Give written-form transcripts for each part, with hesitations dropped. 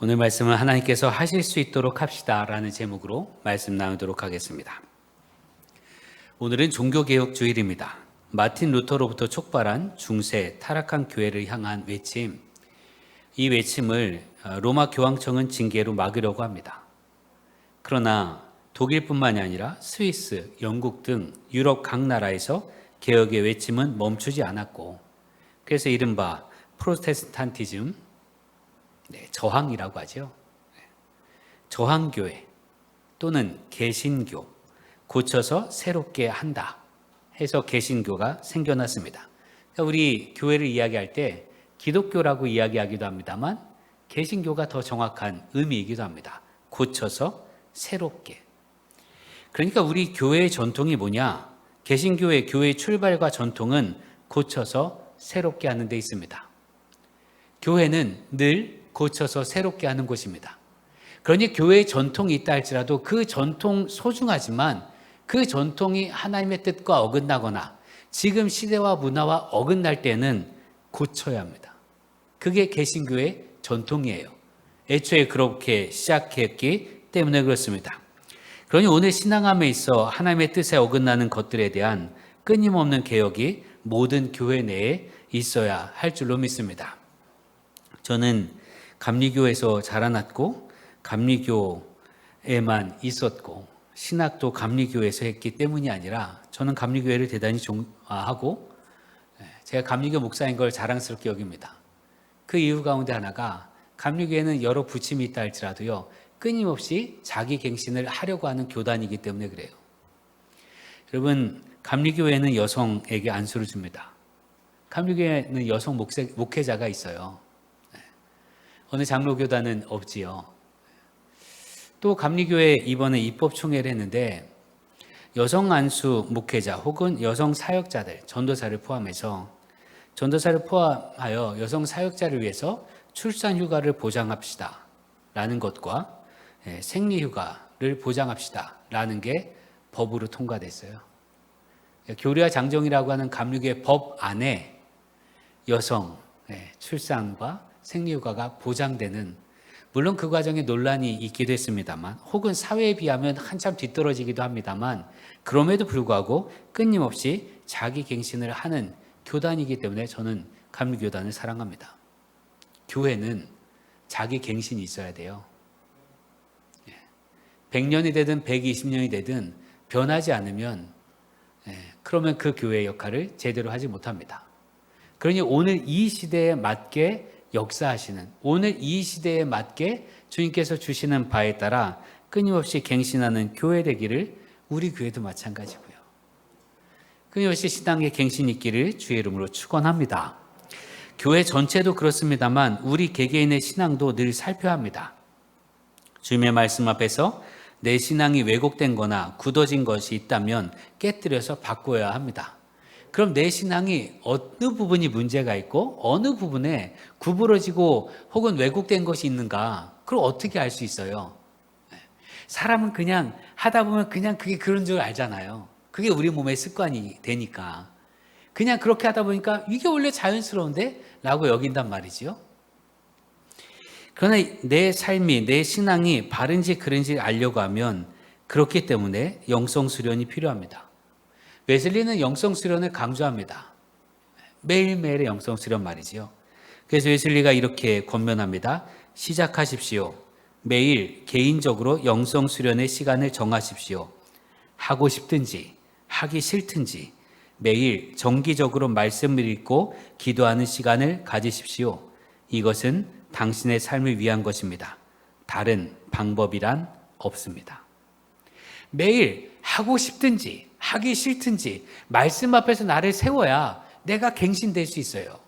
오늘 말씀은 하나님께서 하실 수 있도록 합시다 라는 제목으로 말씀 나누도록 하겠습니다. 오늘은 종교개혁 주일입니다. 마틴 루터로부터 촉발한 중세 타락한 교회를 향한 외침, 이 외침을 로마 교황청은 징계로 막으려고 합니다. 그러나 독일뿐만이 아니라 스위스, 영국 등 유럽 각 나라에서 개혁의 외침은 멈추지 않았고, 그래서 이른바 프로테스탄티즘, 저항이라고 하죠. 저항교회 또는 개신교, 고쳐서 새롭게 한다 해서 개신교가 생겨났습니다. 우리 교회를 이야기할 때 기독교라고 이야기하기도 합니다만 개신교가 더 정확한 의미이기도 합니다. 고쳐서 새롭게. 그러니까 우리 교회의 전통이 뭐냐? 개신교의 교회의 출발과 전통은 고쳐서 새롭게 하는 데 있습니다. 교회는 늘 고쳐서 새롭게 하는 곳입니다. 그러니 교회의 전통이 있다 할지라도 그 전통 소중하지만 그 전통이 하나님의 뜻과 어긋나거나 지금 시대와 문화와 어긋날 때는 고쳐야 합니다. 그게 개신교의 전통이에요. 애초에 그렇게 시작했기 때문에 그렇습니다. 그러니 오늘 신앙함에 있어 하나님의 뜻에 어긋나는 것들에 대한 끊임없는 개혁이 모든 교회 내에 있어야 할 줄로 믿습니다. 저는 감리교에서 자라났고 감리교에만 있었고 신학도 감리교에서 했기 때문이 아니라 저는 감리교회를 대단히 좋아하고 제가 감리교 목사인 걸 자랑스럽게 여깁니다. 그 이유 가운데 하나가 감리교회는 여러 부침이 있다 할지라도요, 끊임없이 자기 갱신을 하려고 하는 교단이기 때문에 그래요. 여러분, 감리교회는 여성에게 안수를 줍니다. 감리교회는 여성 목회자가 있어요. 어느 장로교단은 없지요. 또 감리교회 이번에 입법총회를 했는데 여성 안수 목회자 혹은 여성 사역자들, 전도사를 포함하여 여성 사역자를 위해서 출산휴가를 보장합시다 라는 것과 생리휴가를 보장합시다 라는 게 법으로 통과됐어요. 교리와 장정이라고 하는 감리교회 법 안에 여성 출산과 생리휴가가 보장되는, 물론 그 과정에 논란이 있기도 했습니다만 혹은 사회에 비하면 한참 뒤떨어지기도 합니다만 그럼에도 불구하고 끊임없이 자기 갱신을 하는 교단이기 때문에 저는 감리교단을 사랑합니다. 교회는 자기 갱신이 있어야 돼요. 100년이 되든 120년이 되든 변하지 않으면 그러면 그 교회의 역할을 제대로 하지 못합니다. 그러니 오늘 이 시대에 맞게 역사하시는, 오늘 이 시대에 맞게 주님께서 주시는 바에 따라 끊임없이 갱신하는 교회 되기를 우리 교회도 마찬가지고요. 끊임없이 신앙의 갱신이 있기를 주의 이름으로 축원합니다. 교회 전체도 그렇습니다만 우리 개개인의 신앙도 늘 살펴야 합니다. 주님의 말씀 앞에서 내 신앙이 왜곡된 거나 굳어진 것이 있다면 깨뜨려서 바꿔야 합니다. 그럼 내 신앙이 어느 부분이 문제가 있고 어느 부분에 구부러지고 혹은 왜곡된 것이 있는가, 그걸 어떻게 알 수 있어요? 사람은 그냥 하다 보면 그냥 그게 그런 줄 알잖아요. 그게 우리 몸의 습관이 되니까 그냥 그렇게 하다 보니까 이게 원래 자연스러운데? 라고 여긴단 말이지요. 그러나 내 삶이, 내 신앙이 바른지 그른지 알려고 하면 그렇기 때문에 영성 수련이 필요합니다. 웨슬리는 영성 수련을 강조합니다. 매일매일의 영성 수련 말이지요. 그래서 웨슬리가 이렇게 권면합니다. 시작하십시오. 매일 개인적으로 영성 수련의 시간을 정하십시오. 하고 싶든지 하기 싫든지 매일 정기적으로 말씀을 읽고 기도하는 시간을 가지십시오. 이것은 당신의 삶을 위한 것입니다. 다른 방법이란 없습니다. 매일 하고 싶든지 하기 싫든지 말씀 앞에서 나를 세워야 내가 갱신될 수 있어요.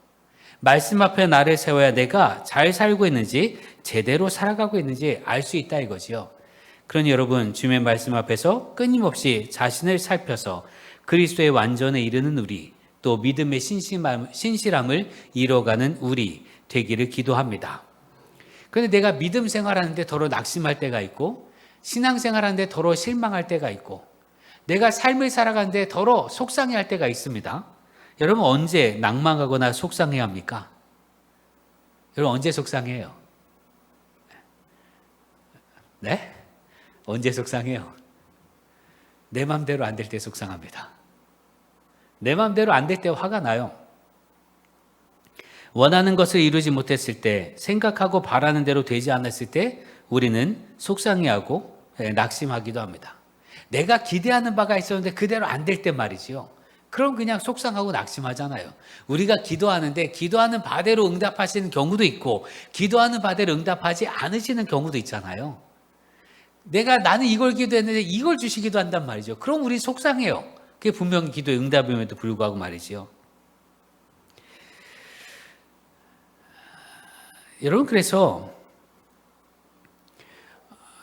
말씀 앞에 나를 세워야 내가 잘 살고 있는지 제대로 살아가고 있는지 알 수 있다 이거지요. 그러니 여러분, 주님의 말씀 앞에서 끊임없이 자신을 살펴서 그리스도의 완전에 이르는 우리, 또 믿음의 신실함을 이뤄가는 우리 되기를 기도합니다. 그런데 내가 믿음 생활하는데 더러 낙심할 때가 있고 신앙생활하는데 더러 실망할 때가 있고 내가 삶을 살아가는데 더러 속상해할 때가 있습니다. 여러분, 언제 낭망하거나 속상해야 합니까? 여러분, 언제 속상해요? 네? 언제 속상해요? 내 맘대로 안 될 때 속상합니다. 내 맘대로 안 될 때 화가 나요. 원하는 것을 이루지 못했을 때, 생각하고 바라는 대로 되지 않았을 때 우리는 속상해하고 낙심하기도 합니다. 내가 기대하는 바가 있었는데 그대로 안 될 때 말이지요. 그럼 그냥 속상하고 낙심하잖아요. 우리가 기도하는데 기도하는 바대로 응답하시는 경우도 있고 기도하는 바대로 응답하지 않으시는 경우도 있잖아요. 나는 이걸 기도했는데 이걸 주시기도 한단 말이죠. 그럼 우리 속상해요. 그게 분명히 기도의 응답임에도 불구하고 말이지요. 여러분, 그래서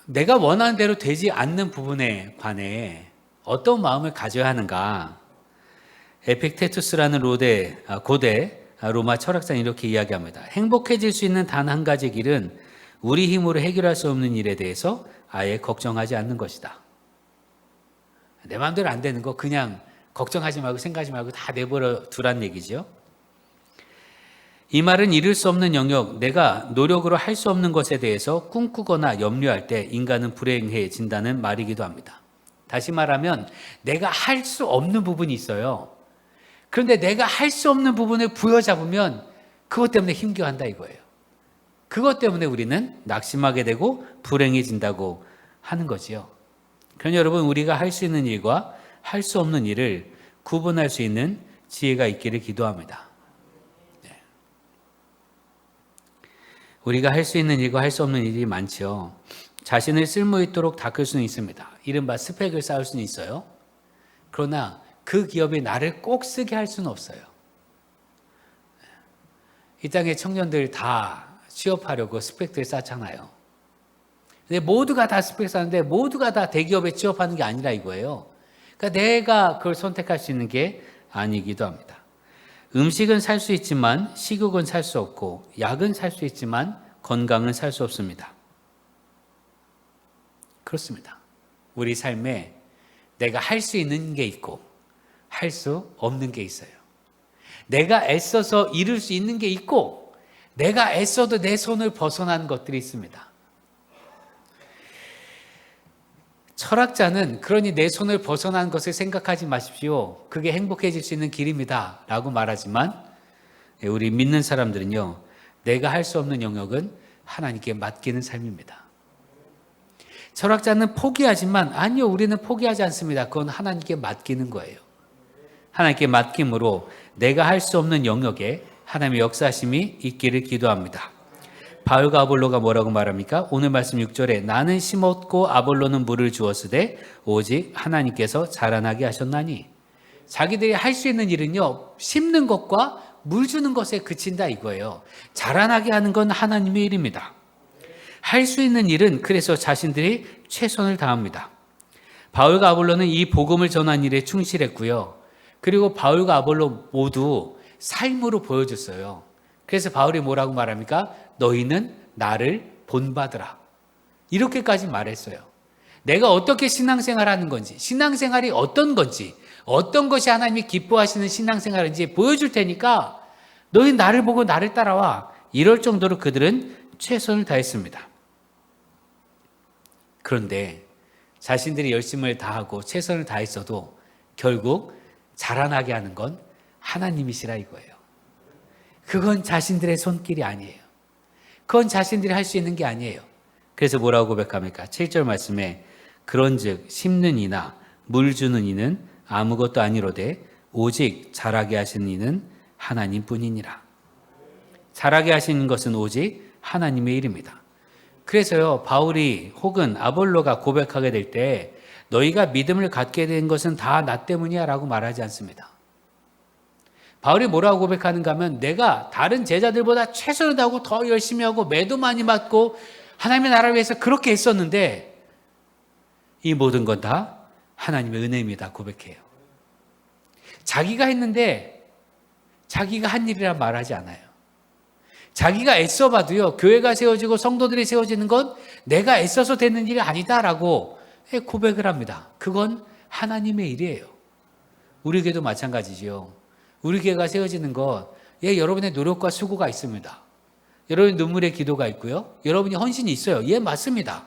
내가 원하는 대로 되지 않는 부분에 관해 어떤 마음을 가져야 하는가? 에픽테투스라는 고대 로마 철학자는 이렇게 이야기합니다. 행복해질 수 있는 단 한 가지 길은 우리 힘으로 해결할 수 없는 일에 대해서 아예 걱정하지 않는 것이다. 내 마음대로 안 되는 거 그냥 걱정하지 말고 생각하지 말고 다 내버려 두란 얘기죠. 이 말은 이룰 수 없는 영역, 내가 노력으로 할 수 없는 것에 대해서 꿈꾸거나 염려할 때 인간은 불행해진다는 말이기도 합니다. 다시 말하면 내가 할 수 없는 부분이 있어요. 그런데 내가 할 수 없는 부분을 부여잡으면 그것 때문에 힘겨워한다 이거예요. 그것 때문에 우리는 낙심하게 되고 불행해진다고 하는 거지요. 그러니 여러분, 우리가 할 수 있는 일과 할 수 없는 일을 구분할 수 있는 지혜가 있기를 기도합니다. 우리가 할 수 있는 일과 할 수 없는 일이 많죠. 자신을 쓸모 있도록 닦을 수는 있습니다. 이른바 스펙을 쌓을 수는 있어요. 그러나 그 기업이 나를 꼭 쓰게 할 수는 없어요. 이 땅의 청년들 다 취업하려고 스펙들 쌓잖아요. 근데 모두가 다 스펙 쌓는데 모두가 다 대기업에 취업하는 게 아니라 이거예요. 그러니까 내가 그걸 선택할 수 있는 게 아니기도 합니다. 음식은 살 수 있지만 식욕은 살 수 없고, 약은 살 수 있지만 건강은 살 수 없습니다. 그렇습니다. 우리 삶에 내가 할 수 있는 게 있고 할 수 없는 게 있어요. 내가 애써서 이룰 수 있는 게 있고 내가 애써도 내 손을 벗어난 것들이 있습니다. 철학자는 그러니 내 손을 벗어난 것을 생각하지 마십시오. 그게 행복해질 수 있는 길입니다. 라고 말하지만 우리 믿는 사람들은요, 내가 할 수 없는 영역은 하나님께 맡기는 삶입니다. 철학자는 포기하지만 아니요, 우리는 포기하지 않습니다. 그건 하나님께 맡기는 거예요. 하나님께 맡김으로 내가 할 수 없는 영역에 하나님의 역사심이 있기를 기도합니다. 바울과 아볼로가 뭐라고 말합니까? 오늘 말씀 6절에 나는 심었고 아볼로는 물을 주었으되 오직 하나님께서 자라나게 하셨나니. 자기들이 할 수 있는 일은요, 심는 것과 물 주는 것에 그친다 이거예요. 자라나게 하는 건 하나님의 일입니다. 할 수 있는 일은 그래서 자신들이 최선을 다합니다. 바울과 아볼로는 이 복음을 전한 일에 충실했고요. 그리고 바울과 아볼로 모두 삶으로 보여줬어요. 그래서 바울이 뭐라고 말합니까? 너희는 나를 본받으라. 이렇게까지 말했어요. 내가 어떻게 신앙생활 하는 건지, 신앙생활이 어떤 건지, 어떤 것이 하나님이 기뻐하시는 신앙생활인지 보여줄 테니까 너희 나를 보고 나를 따라와. 이럴 정도로 그들은 최선을 다했습니다. 그런데 자신들이 열심을 다하고 최선을 다했어도 결국 자라나게 하는 건 하나님이시라 이거예요. 그건 자신들의 손길이 아니에요. 그건 자신들이 할 수 있는 게 아니에요. 그래서 뭐라고 고백합니까? 7절 말씀에 그런즉 심는 이나 물 주는 이는 아무것도 아니로되 오직 자라게 하시는 이는 하나님뿐이니라. 자라게 하시는 것은 오직 하나님의 일입니다. 그래서요, 바울이 혹은 아볼로가 고백하게 될 때 너희가 믿음을 갖게 된 것은 다 나 때문이야 라고 말하지 않습니다. 바울이 뭐라고 고백하는가 하면 내가 다른 제자들보다 최선을 다하고 더 열심히 하고 매도 많이 맞고 하나님의 나라를 위해서 그렇게 했었는데 이 모든 건 다 하나님의 은혜입니다 고백해요. 자기가 했는데 자기가 한 일이라 말하지 않아요. 자기가 애써봐도요, 교회가 세워지고 성도들이 세워지는 건 내가 애써서 되는 일이 아니다라고 고백을 합니다. 그건 하나님의 일이에요. 우리 교회도 마찬가지죠. 우리 교회가 세워지는 것, 여러분의 노력과 수고가 있습니다. 여러분의 눈물의 기도가 있고요. 여러분이 헌신이 있어요. 맞습니다.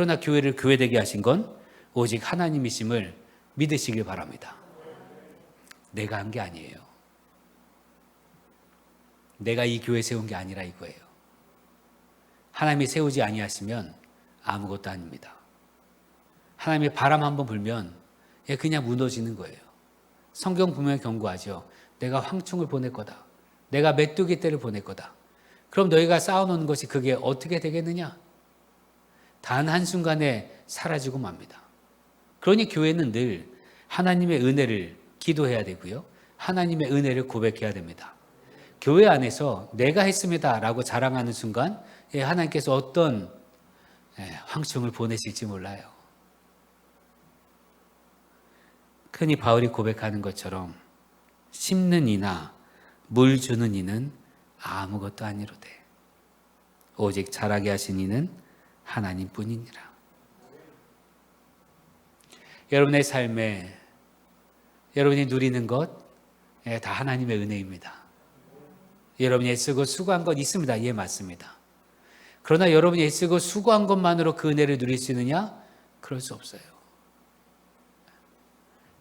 그러나 교회를 교회되게 하신 건 오직 하나님이심을 믿으시길 바랍니다. 내가 한 게 아니에요. 내가 이 교회 세운 게 아니라 이거예요. 하나님이 세우지 아니하시면 아무것도 아닙니다. 하나님의 바람 한번 불면 그냥 무너지는 거예요. 성경 분명히 경고하죠. 내가 황충을 보낼 거다. 내가 메뚜기 떼를 보낼 거다. 그럼 너희가 쌓아놓은 것이 그게 어떻게 되겠느냐? 단 한순간에 사라지고 맙니다. 그러니 교회는 늘 하나님의 은혜를 기도해야 되고요. 하나님의 은혜를 고백해야 됩니다. 교회 안에서 내가 했습니다 라고 자랑하는 순간 하나님께서 어떤 황충을 보내실지 몰라요. 흔히 바울이 고백하는 것처럼 심는 이나 물 주는 이는 아무것도 아니로되 오직 자라게 하신 이는 하나님뿐이니라. 여러분의 삶에 여러분이 누리는 것 다 하나님의 은혜입니다. 여러분이 애쓰고 수고한 것 있습니다. 예, 맞습니다. 그러나 여러분이 애쓰고 수고한 것만으로 그 은혜를 누릴 수 있느냐? 그럴 수 없어요.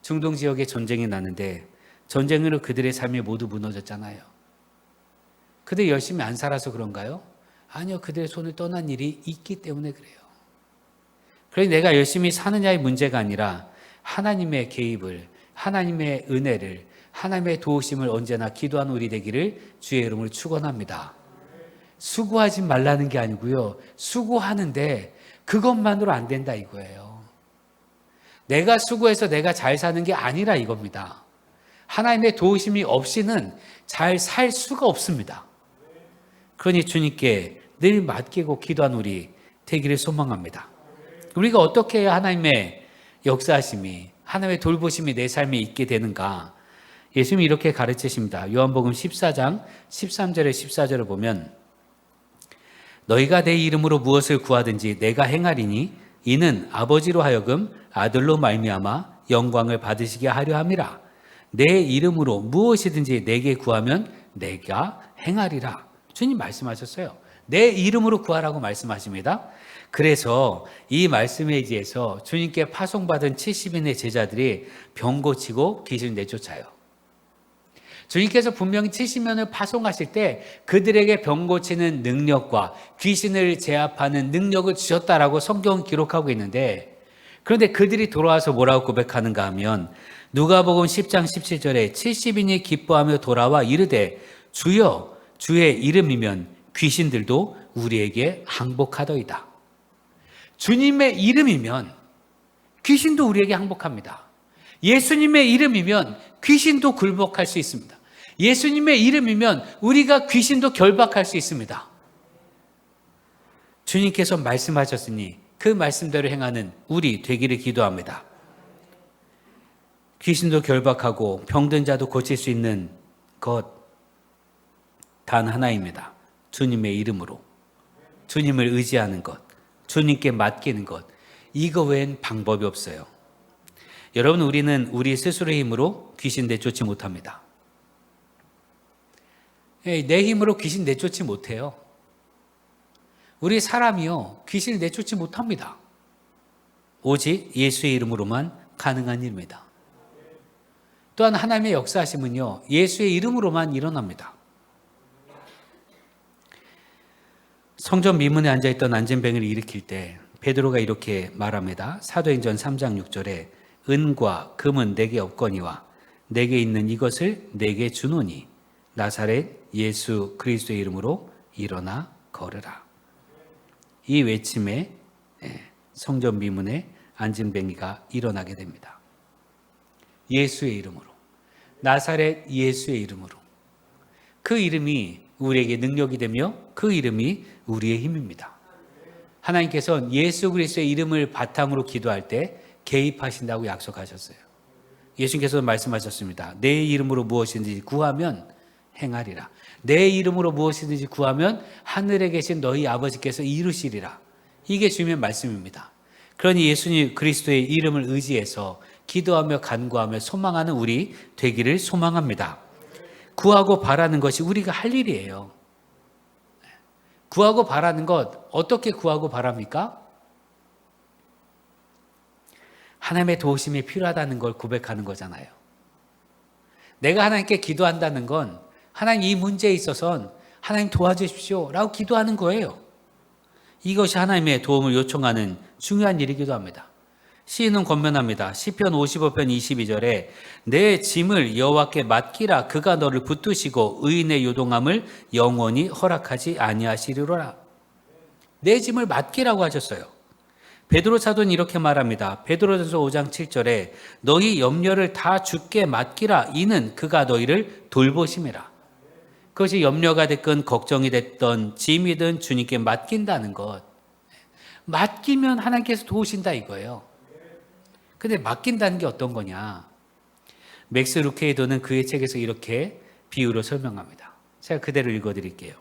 중동 지역에 전쟁이 나는데 전쟁으로 그들의 삶이 모두 무너졌잖아요. 그들 열심히 안 살아서 그런가요? 아니요. 그들의 손을 떠난 일이 있기 때문에 그래요. 그러니 내가 열심히 사느냐의 문제가 아니라 하나님의 개입을, 하나님의 은혜를, 하나님의 도우심을 언제나 기도하는 우리 되기를 주의 이름으로 축원합니다. 수고하지 말라는 게 아니고요. 수고하는데 그것만으로 안 된다 이거예요. 내가 수고해서 내가 잘 사는 게 아니라 이겁니다. 하나님의 도우심이 없이는 잘 살 수가 없습니다. 그러니 주님께 늘 맡기고 기도한 우리 되기를 소망합니다. 우리가 어떻게 해야 하나님의 역사하심이, 하나님의 돌보심이 내 삶에 있게 되는가? 예수님이 이렇게 가르치십니다. 요한복음 14장 13절에 14절을 보면 너희가 내 이름으로 무엇을 구하든지 내가 행하리니 이는 아버지로 하여금 아들로 말미암아 영광을 받으시게 하려 함이라. 내 이름으로 무엇이든지 내게 구하면 내가 행하리라. 주님 말씀하셨어요. 내 이름으로 구하라고 말씀하십니다. 그래서 이 말씀에 의지해서 주님께 파송받은 70인의 제자들이 병 고치고 귀신 내쫓아요. 주님께서 분명히 70명을 파송하실 때 그들에게 병 고치는 능력과 귀신을 제압하는 능력을 주셨다라고 성경은 기록하고 있는데, 그런데 그들이 돌아와서 뭐라고 고백하는가 하면 누가복음 10장 17절에 70인이 기뻐하며 돌아와 이르되 주여 주의 이름이면 귀신들도 우리에게 항복하더이다. 주님의 이름이면 귀신도 우리에게 항복합니다. 예수님의 이름이면 귀신도 굴복할 수 있습니다. 예수님의 이름이면 우리가 귀신도 결박할 수 있습니다. 주님께서 말씀하셨으니 그 말씀대로 행하는 우리 되기를 기도합니다. 귀신도 결박하고 병든 자도 고칠 수 있는 것 단 하나입니다. 주님의 이름으로 주님을 의지하는 것, 주님께 맡기는 것, 이거 외엔 방법이 없어요. 여러분, 우리는 우리 스스로의 힘으로 귀신 내쫓지 못합니다. 내 힘으로 귀신 내쫓지 못해요. 우리 사람이요, 귀신을 내쫓지 못합니다. 오직 예수의 이름으로만 가능한 일입니다. 또한 하나님의 역사하심은요, 예수의 이름으로만 일어납니다. 성전 미문에 앉아있던 안진뱅이를 일으킬 때 베드로가 이렇게 말합니다. 사도행전 3장 6절에 은과 금은 내게 없거니와 내게 있는 이것을 내게 주노니 나사렛 예수 그리스도의 이름으로 일어나 걸으라. 이 외침에 성전 미문에 안진뱅이가 일어나게 됩니다. 예수의 이름으로, 나사렛 예수의 이름으로. 그 이름이 우리에게 능력이 되며 그 이름이 우리의 힘입니다. 하나님께서는 예수 그리스도의 이름을 바탕으로 기도할 때 개입하신다고 약속하셨어요. 예수님께서 말씀하셨습니다. 내 이름으로 무엇이든지 구하면 행하리라. 내 이름으로 무엇이든지 구하면 하늘에 계신 너희 아버지께서 이루시리라. 이게 주님의 말씀입니다. 그러니 예수님 그리스도의 이름을 의지해서 기도하며 간구하며 소망하는 우리 되기를 소망합니다. 구하고 바라는 것이 우리가 할 일이에요. 구하고 바라는 것, 어떻게 구하고 바랍니까? 하나님의 도우심이 필요하다는 걸 고백하는 거잖아요. 내가 하나님께 기도한다는 건 하나님 이 문제에 있어서는 하나님 도와주십시오 라고 기도하는 거예요. 이것이 하나님의 도움을 요청하는 중요한 일이기도 합니다. 시인은 권면합니다. 시편 55편 22절에 내 짐을 여호와께 맡기라 그가 너를 붙드시고 의인의 요동함을 영원히 허락하지 아니하시리로라. 내 짐을 맡기라고 하셨어요. 베드로 사도는 이렇게 말합니다. 베드로전서 5장 7절에 너희 염려를 다 주께 맡기라 이는 그가 너희를 돌보심이라. 그것이 염려가 됐건 걱정이 됐던 짐이든 주님께 맡긴다는 것. 맡기면 하나님께서 도우신다 이거예요. 근데 맡긴다는 게 어떤 거냐? 맥스 루케이도는 그의 책에서 이렇게 비유로 설명합니다. 제가 그대로 읽어드릴게요.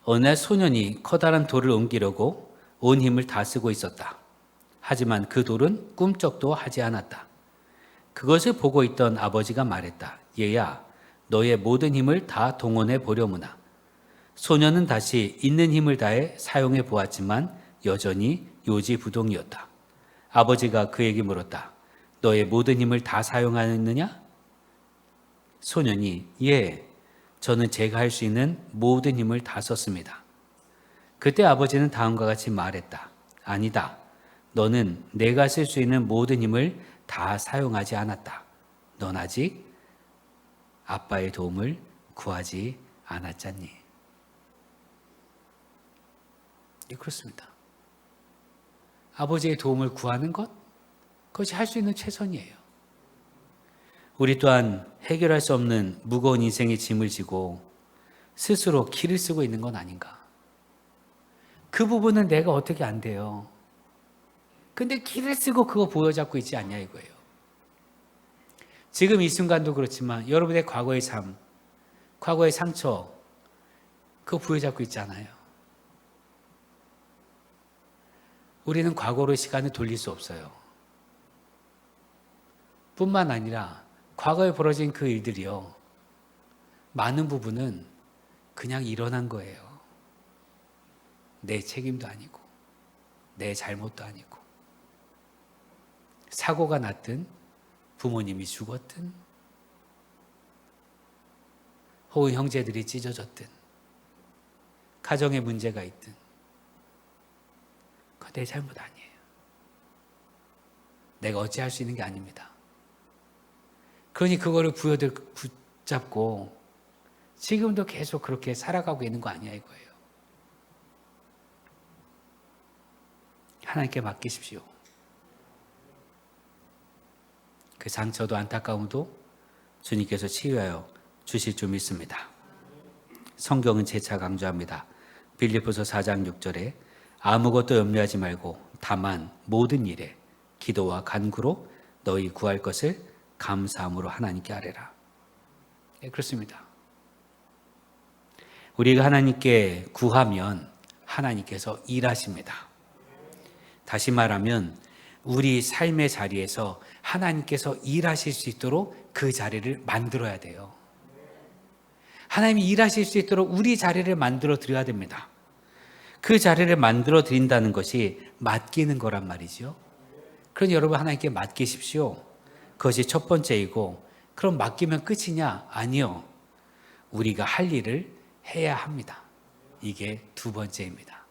어느 날 소년이 커다란 돌을 옮기려고 온 힘을 다 쓰고 있었다. 하지만 그 돌은 꿈쩍도 하지 않았다. 그것을 보고 있던 아버지가 말했다. 얘야, 너의 모든 힘을 다 동원해 보려무나. 소년은 다시 있는 힘을 다해 사용해 보았지만 여전히 요지부동이었다. 아버지가 그에게 물었다. 너의 모든 힘을 다 사용하였느냐? 소년이 예, 저는 제가 할 수 있는 모든 힘을 다 썼습니다. 그때 아버지는 다음과 같이 말했다. 아니다. 너는 내가 쓸 수 있는 모든 힘을 다 사용하지 않았다. 넌 아직 아빠의 도움을 구하지 않았잖니. 예, 그렇습니다. 아버지의 도움을 구하는 것, 그것이 할 수 있는 최선이에요. 우리 또한 해결할 수 없는 무거운 인생의 짐을 지고 스스로 기를 쓰고 있는 건 아닌가. 그 부분은 내가 어떻게 안 돼요. 근데 기를 쓰고 그거 보여잡고 있지 않냐 이거예요. 지금 이 순간도 그렇지만 여러분의 과거의 삶, 과거의 상처, 그거 부여잡고 있잖아요. 우리는 과거로 시간을 돌릴 수 없어요. 뿐만 아니라 과거에 벌어진 그 일들이요. 많은 부분은 그냥 일어난 거예요. 내 책임도 아니고 내 잘못도 아니고 사고가 났든 부모님이 죽었든 혹은 형제들이 찢어졌든 가정에 문제가 있든 그건 내 잘못 아니에요. 내가 어찌할 수 있는 게 아닙니다. 그러니 그거를 붙잡고 지금도 계속 그렇게 살아가고 있는 거 아니야 이거예요. 하나님께 맡기십시오. 그 상처도 안타까움도 주님께서 치유하여 주실 줄 믿습니다. 성경은 재차 강조합니다. 빌립보서 4장 6절에 아무것도 염려하지 말고 다만 모든 일에 기도와 간구로 너희 구할 것을 감사함으로 하나님께 아뢰라. 네, 그렇습니다. 우리가 하나님께 구하면 하나님께서 일하십니다. 다시 말하면 우리 삶의 자리에서 하나님께서 일하실 수 있도록 그 자리를 만들어야 돼요. 하나님이 일하실 수 있도록 우리 자리를 만들어 드려야 됩니다. 그 자리를 만들어 드린다는 것이 맡기는 거란 말이죠. 그러니 여러분 하나님께 맡기십시오. 그것이 첫 번째이고, 그럼 맡기면 끝이냐? 아니요. 우리가 할 일을 해야 합니다. 이게 두 번째입니다.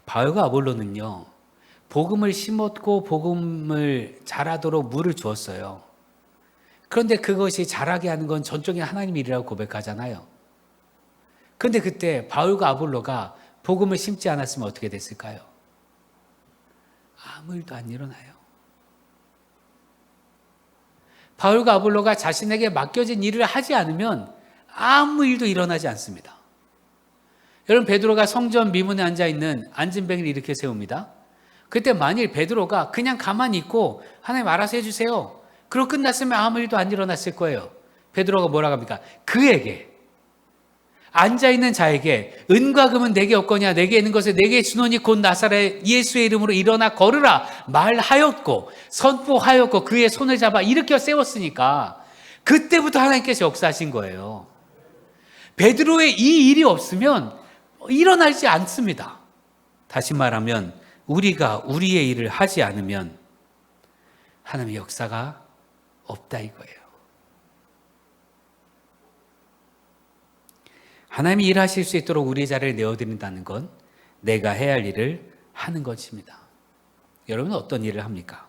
바울과 아볼로는요, 복음을 심었고 복음을 자라도록 물을 주었어요. 그런데 그것이 자라게 하는 건 전적인 하나님 일이라고 고백하잖아요. 그런데 그때 바울과 아볼로가 복음을 심지 않았으면 어떻게 됐을까요? 아무 일도 안 일어나요. 바울과 아볼로가 자신에게 맡겨진 일을 하지 않으면 아무 일도 일어나지 않습니다. 여러분, 베드로가 성전 미문에 앉아있는 안진뱅이를 이렇게 세웁니다. 그때 만일 베드로가 그냥 가만히 있고 하나님 알아서 해주세요, 그러고 끝났으면 아무 일도 안 일어났을 거예요. 베드로가 뭐라고 합니까? 그에게, 앉아있는 자에게 은과 금은 내게 없거냐, 내게 있는 것을 내게 주노니 곧 나사렛 예수의 이름으로 일어나 걸으라 말하였고 선포하였고 그의 손을 잡아 일으켜 세웠으니까 그때부터 하나님께서 역사하신 거예요. 베드로의 이 일이 없으면 일어나지 않습니다. 다시 말하면 우리가 우리의 일을 하지 않으면 하나님의 역사가 없다 이거예요. 하나님이 일하실 수 있도록 우리의 자리를 내어드린다는 건 내가 해야 할 일을 하는 것입니다. 여러분은 어떤 일을 합니까?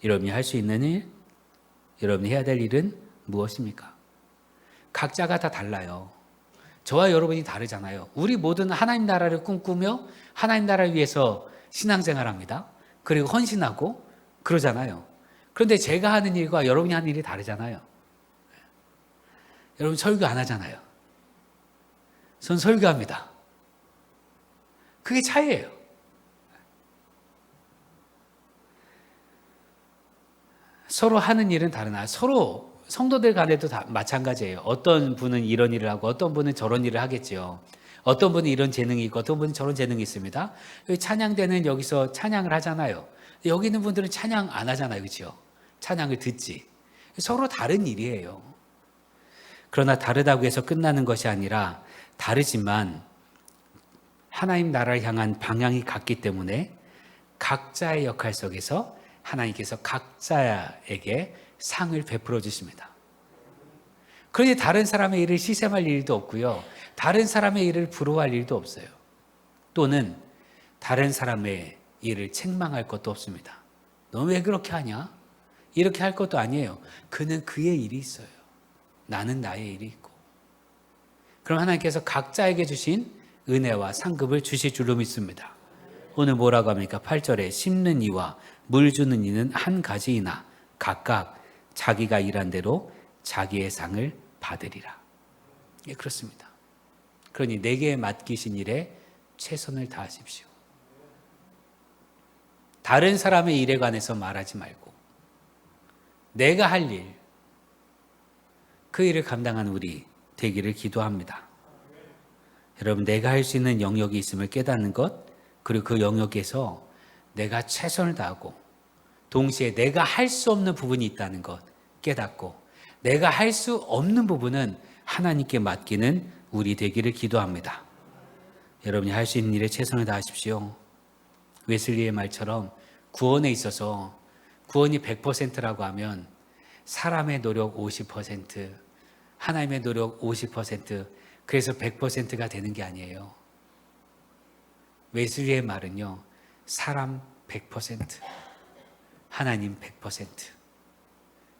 여러분이 할 수 있는 일, 여러분이 해야 될 일은 무엇입니까? 각자가 다 달라요. 저와 여러분이 다르잖아요. 우리 모두는 하나님 나라를 꿈꾸며 하나님 나라를 위해서 신앙생활합니다. 그리고 헌신하고 그러잖아요. 그런데 제가 하는 일과 여러분이 하는 일이 다르잖아요. 여러분 설교 안 하잖아요. 전 설교합니다. 그게 차이예요. 서로 하는 일은 다르나 서로 성도들 간에도 다 마찬가지예요. 어떤 분은 이런 일을 하고 어떤 분은 저런 일을 하겠죠. 어떤 분은 이런 재능이 있고 어떤 분은 저런 재능이 있습니다. 찬양대는 여기서 찬양을 하잖아요. 여기 있는 분들은 찬양 안 하잖아요. 그렇죠? 찬양을 듣지. 서로 다른 일이에요. 그러나 다르다고 해서 끝나는 것이 아니라 다르지만 하나님 나라를 향한 방향이 같기 때문에 각자의 역할 속에서 하나님께서 각자에게 상을 베풀어 주십니다. 그러니 다른 사람의 일을 시샘할 일도 없고요. 다른 사람의 일을 부러워할 일도 없어요. 또는 다른 사람의 일을 책망할 것도 없습니다. 너 왜 그렇게 하냐? 이렇게 할 것도 아니에요. 그는 그의 일이 있어요. 나는 나의 일이 있고. 그럼 하나님께서 각자에게 주신 은혜와 상급을 주실 줄로 믿습니다. 오늘 뭐라고 합니까? 8절에 심는 이와 물 주는 이는 한 가지이나 각각 자기가 일한 대로 자기의 상을 받으리라. 예, 그렇습니다. 그러니 내게 맡기신 일에 최선을 다하십시오. 다른 사람의 일에 관해서 말하지 말고 내가 할 일, 그 일을 감당한 우리 되기를 기도합니다. 여러분, 내가 할 수 있는 영역이 있음을 깨닫는 것, 그리고 그 영역에서 내가 최선을 다하고 동시에 내가 할 수 없는 부분이 있다는 것 깨닫고 내가 할 수 없는 부분은 하나님께 맡기는 우리 되기를 기도합니다. 여러분이 할 수 있는 일에 최선을 다하십시오. 웨슬리의 말처럼 구원에 있어서 구원이 100%라고 하면 사람의 노력 50%, 하나님의 노력 50%, 그래서 100%가 되는 게 아니에요. 웨슬리의 말은요, 사람 100%, 하나님 100%.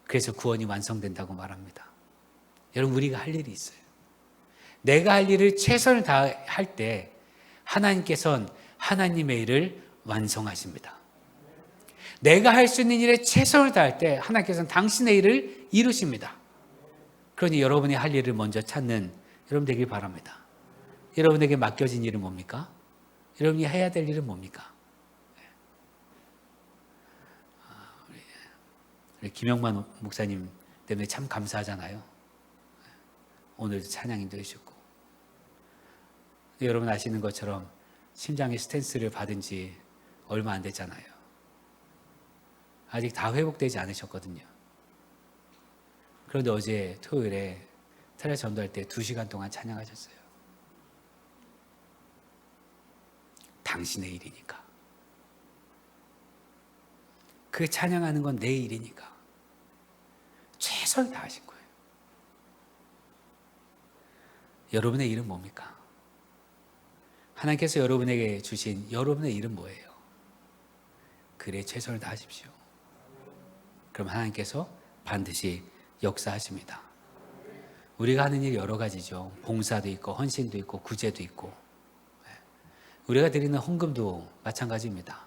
그래서 구원이 완성된다고 말합니다. 여러분, 우리가 할 일이 있어요. 내가 할 일을 최선을 다할 때 하나님께서는 하나님의 일을 완성하십니다. 내가 할 수 있는 일에 최선을 다할 때 하나님께서는 당신의 일을 이루십니다. 그러니 여러분이 할 일을 먼저 찾는 여러분 되길 바랍니다. 여러분에게 맡겨진 일은 뭡니까? 여러분이 해야 될 일은 뭡니까? 우리 김영만 목사님 때문에 참 감사하잖아요. 오늘도 찬양인도 해주셨고. 여러분 아시는 것처럼 심장의 스탠스를 받은 지 얼마 안 됐잖아요. 아직 다 회복되지 않으셨거든요. 그런데 어제 토요일에 테레 전도할 때 2시간 동안 찬양하셨어요. 당신의 일이니까. 그 찬양하는 건 내 일이니까. 최선을 다하신 거예요. 여러분의 일은 뭡니까? 하나님께서 여러분에게 주신 여러분의 일은 뭐예요? 그래 최선을 다하십시오. 그럼 하나님께서 반드시 역사하십니다. 우리가 하는 일이 여러 가지죠. 봉사도 있고 헌신도 있고 구제도 있고, 우리가 드리는 헌금도 마찬가지입니다.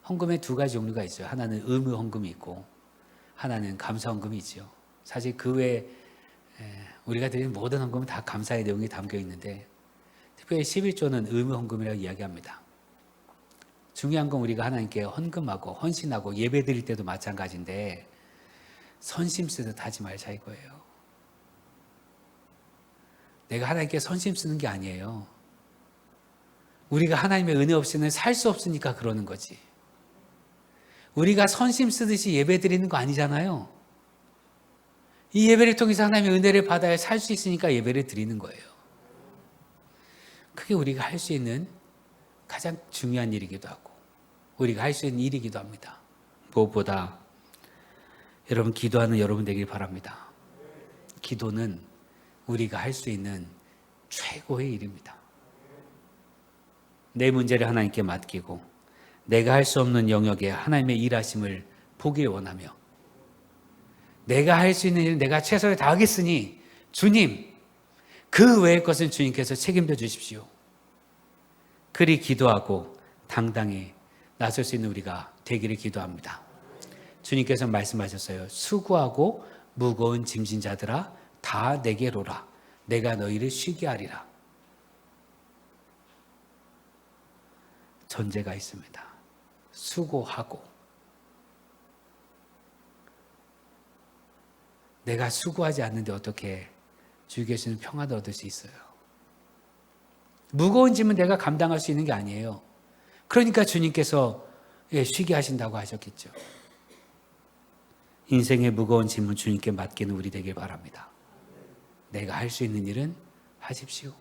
헌금에 2가지 종류가 있어요. 하나는 의무 헌금이 있고 하나는 감사 헌금이 있죠. 사실 그 외에 우리가 드리는 모든 헌금은 다 감사의 내용이 담겨 있는데 특별히 11조는 의무 헌금이라고 이야기합니다. 중요한 건 우리가 하나님께 헌금하고 헌신하고 예배 드릴 때도 마찬가지인데 선심 쓰듯 하지 말자 이거예요. 내가 하나님께 선심 쓰는 게 아니에요. 우리가 하나님의 은혜 없이는 살 수 없으니까 그러는 거지. 우리가 선심 쓰듯이 예배 드리는 거 아니잖아요. 이 예배를 통해서 하나님의 은혜를 받아야 살 수 있으니까 예배를 드리는 거예요. 그게 우리가 할 수 있는 가장 중요한 일이기도 하고 우리가 할 수 있는 일이기도 합니다. 무엇보다 여러분, 기도하는 여러분 되길 바랍니다. 기도는 우리가 할 수 있는 최고의 일입니다. 내 문제를 하나님께 맡기고 내가 할 수 없는 영역에 하나님의 일하심을 보길 원하며, 내가 할 수 있는 일은 내가 최선을 다하겠으니 주님, 그 외의 것은 주님께서 책임져 주십시오. 그리 기도하고 당당히 나설 수 있는 우리가 되기를 기도합니다. 주님께서 말씀하셨어요. 수고하고 무거운 짐진 자들아 다 내게로라. 내가 너희를 쉬게 하리라. 전제가 있습니다. 수고하고. 내가 수고하지 않는데 어떻게 주께서는 평안을 얻을 수 있어요? 무거운 짐은 내가 감당할 수 있는 게 아니에요. 그러니까 주님께서 쉬게 하신다고 하셨겠죠. 인생의 무거운 짐은 주님께 맡기는 우리 되길 바랍니다. 내가 할 수 있는 일은 하십시오.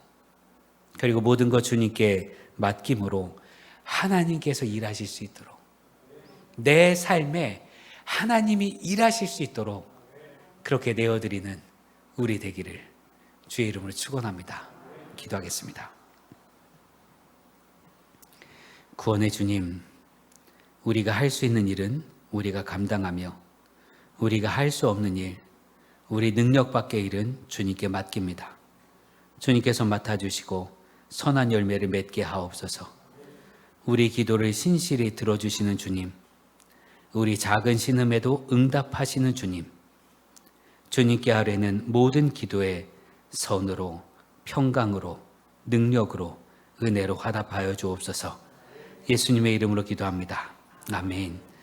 그리고 모든 것 주님께 맡김으로 하나님께서 일하실 수 있도록, 내 삶에 하나님이 일하실 수 있도록 그렇게 내어드리는 우리 되기를 주의 이름으로 축원합니다. 기도하겠습니다. 구원의 주님, 우리가 할 수 있는 일은 우리가 감당하며 우리가 할 수 없는 일, 우리 능력 밖의 일은 주님께 맡깁니다. 주님께서 맡아주시고 선한 열매를 맺게 하옵소서. 우리 기도를 신실히 들어주시는 주님, 우리 작은 신음에도 응답하시는 주님, 주님께 아뢰는 모든 기도에 선으로, 평강으로, 능력으로, 은혜로 화답하여 주옵소서. 예수님의 이름으로 기도합니다. 아멘.